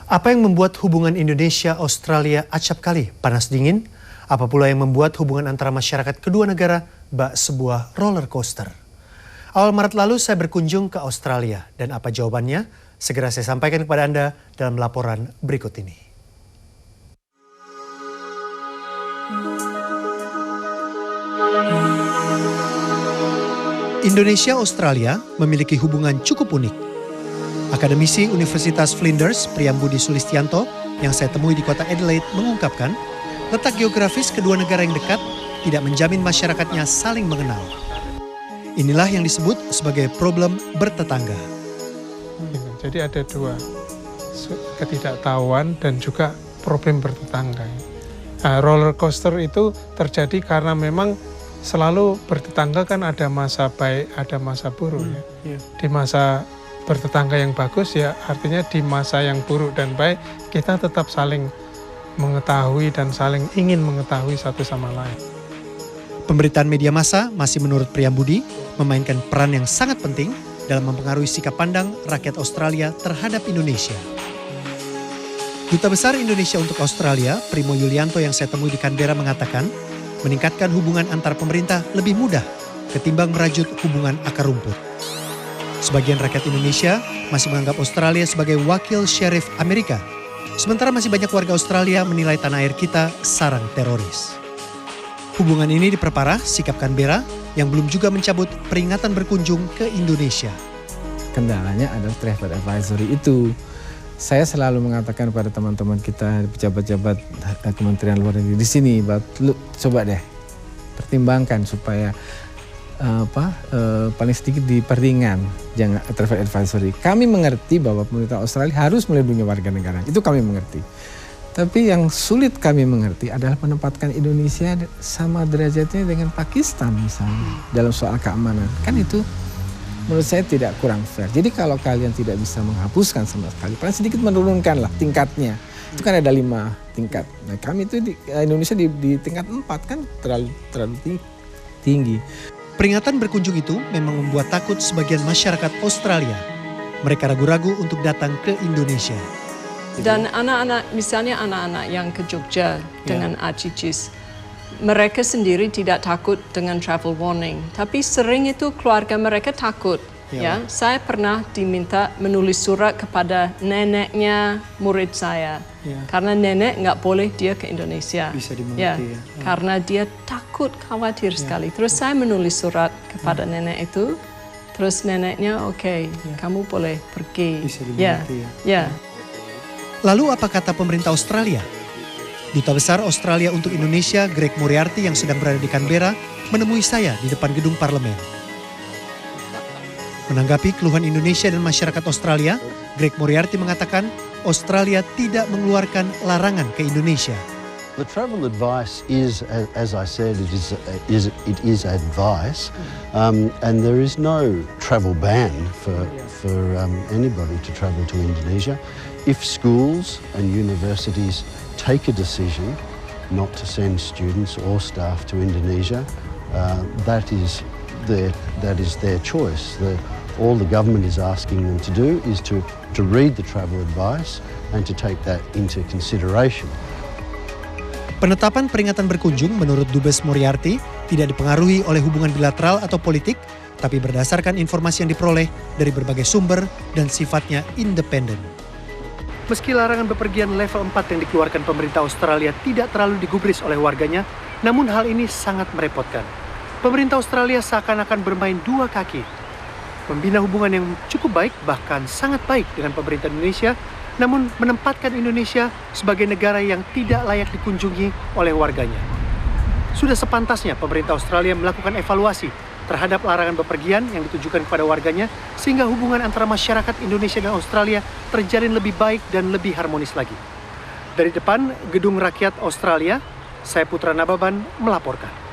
Apa yang membuat hubungan Indonesia-Australia acap kali panas dingin? Apa pula yang membuat hubungan antara masyarakat kedua negara bak sebuah roller coaster? Awal Maret lalu saya berkunjung ke Australia dan apa jawabannya? Segera saya sampaikan kepada Anda dalam laporan berikut ini. Indonesia-Australia memiliki hubungan cukup unik. Akademisi Universitas Flinders, Priyambudi Sulistianto, yang saya temui di kota Adelaide mengungkapkan, letak geografis kedua negara yang dekat tidak menjamin masyarakatnya saling mengenal. Inilah yang disebut sebagai problem bertetangga. Jadi ada dua, ketidaktahuan dan juga problem bertetangga. Roller coaster itu terjadi karena memang selalu bertetangga kan ada masa baik, ada masa buruk. Di masa bertetangga yang bagus ya artinya di masa yang buruk dan baik kita tetap saling mengetahui dan saling ingin mengetahui satu sama lain. Pemberitaan media massa masih menurut Priyambudi memainkan peran yang sangat penting dalam mempengaruhi sikap pandang rakyat Australia terhadap Indonesia. Duta Besar Indonesia untuk Australia, Primo Yulianto yang saya temui di Canberra mengatakan, meningkatkan hubungan antar pemerintah lebih mudah ketimbang merajut hubungan akar rumput. Sebagian rakyat Indonesia masih menganggap Australia sebagai wakil sheriff Amerika, sementara masih banyak warga Australia menilai tanah air kita sarang teroris. Hubungan ini diperparah sikap Canberra yang belum juga mencabut peringatan berkunjung ke Indonesia. Kendalanya adalah travel advisory itu. Saya selalu mengatakan kepada teman-teman kita, pejabat-pejabat Kementerian Luar Negeri di sini, coba deh pertimbangkan supaya paling sedikit diperingan jangan travel advisory. Kami mengerti bahwa pemerintah Australia harus melindungi warga negara. Itu kami mengerti. Tapi yang sulit kami mengerti adalah menempatkan Indonesia sama derajatnya dengan Pakistan misalnya dalam soal keamanan. Kan itu menurut saya tidak kurang fair. Jadi kalau kalian tidak bisa menghapuskan sama sekali, paling sedikit menurunkanlah tingkatnya. Itu kan ada 5 tingkat. Nah kami itu di Indonesia di tingkat 4 kan terlalu tinggi. Peringatan berkunjung itu memang membuat takut sebagian masyarakat Australia. Mereka ragu-ragu untuk datang ke Indonesia. Dan anak-anak, misalnya anak-anak yang ke Jogja dengan ACCIS, mereka sendiri tidak takut dengan travel warning. Tapi sering itu keluarga mereka takut. Ya, saya pernah diminta menulis surat kepada neneknya murid saya. Karena nenek nggak boleh dia ke Indonesia. Bisa dimengerti ya. Karena dia takut, khawatir sekali. Terus saya menulis surat kepada nenek itu. Terus neneknya kamu boleh pergi. Bisa dimengerti ya. Lalu apa kata pemerintah Australia? Duta Besar Australia untuk Indonesia, Greg Moriarty yang sedang berada di Canberra, menemui saya di depan gedung parlemen. Menanggapi keluhan Indonesia dan masyarakat Australia, Greg Moriarty mengatakan Australia tidak mengeluarkan larangan ke Indonesia. The travel advice is, as I said, it is advice, and there is no travel ban for anybody to travel to Indonesia. If schools and universities take a decision not to send students or staff to Indonesia, that is their choice. All the government is asking them to do is to read the travel advice and to take that into consideration. Penetapan peringatan berkunjung menurut Dubes Moriarty tidak dipengaruhi oleh hubungan bilateral atau politik, tapi berdasarkan informasi yang diperoleh dari berbagai sumber dan sifatnya independen. Meski larangan bepergian level 4 yang dikeluarkan pemerintah Australia tidak terlalu digubris oleh warganya, namun hal ini sangat merepotkan. Pemerintah Australia seakan-akan bermain dua kaki. Membina hubungan yang cukup baik, bahkan sangat baik dengan pemerintah Indonesia, namun menempatkan Indonesia sebagai negara yang tidak layak dikunjungi oleh warganya. Sudah sepantasnya pemerintah Australia melakukan evaluasi terhadap larangan bepergian yang ditujukan kepada warganya, sehingga hubungan antara masyarakat Indonesia dan Australia terjalin lebih baik dan lebih harmonis lagi. Dari depan Gedung Rakyat Australia, saya Putra Nababan melaporkan.